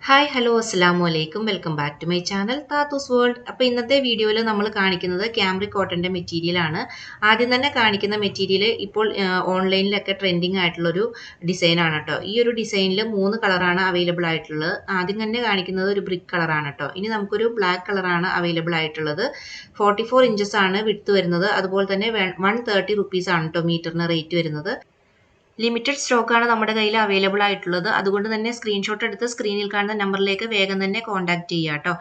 Hi hello അസ്സലാമു അലൈക്കും welcome back to my channel Thathu's world. അപ്പോൾ ഇന്നത്തെ വീഡിയോയിൽ നമ്മൾ കാണിക്കുന്നത് ക്യാമ്രിക് കോട്ടൻ്റെ മെറ്റീരിയലാണ്. ആദ്യം തന്നെ കാണിക്കുന്ന മെറ്റീരിയൽ ഇപ്പോൾ ഓൺലൈനിലൊക്കെ ട്രെൻഡിങ് ആയിട്ടുള്ളൊരു ഡിസൈനാണ് കേട്ടോ. ഈ ഒരു ഡിസൈനിൽ 3 കളറാണ് അവൈലബിൾ ആയിട്ടുള്ളത്. ആദ്യം തന്നെ കാണിക്കുന്നത് ഒരു ബ്രിക്ക് കളറാണ് കേട്ടോ. ഇനി നമുക്കൊരു ബ്ലാക്ക് കളറാണ് അവൈലബിൾ ആയിട്ടുള്ളത്. 44 ഇഞ്ചസ് ആണ് വിഡ്ത്ത് വരുന്നത്. അതുപോലെ തന്നെ 130 റുപ്പീസാണ് കേട്ടോ മീറ്ററിന് റേറ്റ് വരുന്നത്. ലിമിറ്റഡ് സ്റ്റോക്കാണ് നമ്മുടെ കയ്യിൽ അവൈലബിൾ ആയിട്ടുള്ളത്. അതുകൊണ്ട് തന്നെ സ്ക്രീൻഷോട്ട് എടുത്ത് സ്ക്രീനിൽ കാണുന്ന നമ്പറിലേക്ക് വേഗം തന്നെ കോൺടാക്ട് ചെയ്യുക കേട്ടോ.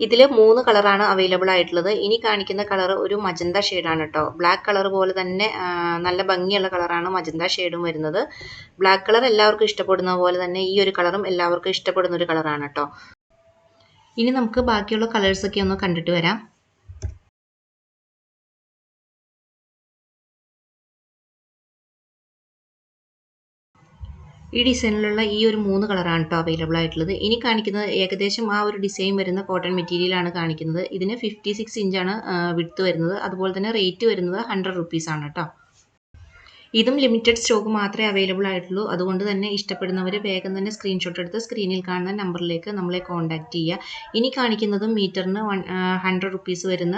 ഇതിൽ 3 കളറാണ് അവൈലബിൾ ആയിട്ടുള്ളത്. ഇനി കാണിക്കുന്ന കളർ ഒരു മജന്ത ഷെയ്ഡാണ് കേട്ടോ. ബ്ലാക്ക് കളർ പോലെ തന്നെ നല്ല ഭംഗിയുള്ള കളറാണ് മജന്ത ഷെയ്ഡും വരുന്നത്. ബ്ലാക്ക് കളർ എല്ലാവർക്കും ഇഷ്ടപ്പെടുന്ന പോലെ തന്നെ ഈ ഒരു കളറും എല്ലാവർക്കും ഇഷ്ടപ്പെടുന്ന ഒരു കളറാണ് കേട്ടോ. ഇനി നമുക്ക് ബാക്കിയുള്ള കളേഴ്സൊക്കെ ഒന്ന് കണ്ടിട്ട് വരാം. ഈ ഡിസൈനിലുള്ള ഈ ഒരു 3 കളറാണ് കേട്ടോ അവൈലബിൾ ആയിട്ടുള്ളത്. ഇനി കാണിക്കുന്നത് ഏകദേശം ആ ഒരു ഡിസൈൻ വരുന്ന കോട്ടൺ മെറ്റീരിയലാണ് കാണിക്കുന്നത്. ഇതിന് 56 ഇഞ്ചാണ് വിഡ്ത്ത് വരുന്നത്. അതുപോലെ തന്നെ റേറ്റ് വരുന്നത് 100 റുപ്പീസാണ് കേട്ടോ. ഇതും ലിമിറ്റഡ് സ്റ്റോക്ക് മാത്രമേ അവൈലബിൾ ആയിട്ടുള്ളൂ. അതുകൊണ്ട് തന്നെ ഇഷ്ടപ്പെടുന്നവർ വേഗം തന്നെ സ്ക്രീൻഷോട്ട് എടുത്ത് സ്ക്രീനിൽ കാണുന്ന നമ്പറിലേക്ക് നമ്മളെ കോൺടാക്ട് ചെയ്യുക. ഇനി കാണിക്കുന്നതും മീറ്ററിന് 100 റുപ്പീസ് വരുന്ന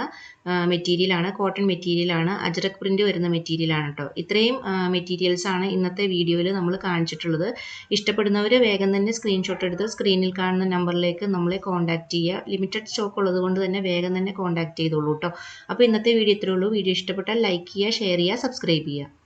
മെറ്റീരിയലാണ്. കോട്ടൺ മെറ്റീരിയലാണ്. അജ്രക് പ്രിൻ്റ് വരുന്ന മെറ്റീരിയലാണ് കേട്ടോ. ഇത്രയും മെറ്റീരിയൽസാണ് ഇന്നത്തെ വീഡിയോയിൽ നമ്മൾ കാണിച്ചിട്ടുള്ളത്. ഇഷ്ടപ്പെടുന്നവർ വേഗം തന്നെ സ്ക്രീൻഷോട്ട് എടുത്ത് സ്ക്രീനിൽ കാണുന്ന നമ്പറിലേക്ക് നമ്മളെ കോൺടാക്ട് ചെയ്യുക. ലിമിറ്റഡ് സ്റ്റോക്ക് ഉള്ളത് കൊണ്ട് തന്നെ വേഗം തന്നെ കോൺടാക്ട് ചെയ്തോളൂ കേട്ടോ. അപ്പോൾ ഇന്നത്തെ വീഡിയോ ഇത്രയേ ഉള്ളൂ. വീഡിയോ ഇഷ്ടപ്പെട്ടാൽ ലൈക്ക് ചെയ്യുക, ഷെയർ ചെയ്യുക, സബ്സ്ക്രൈബ് ചെയ്യുക.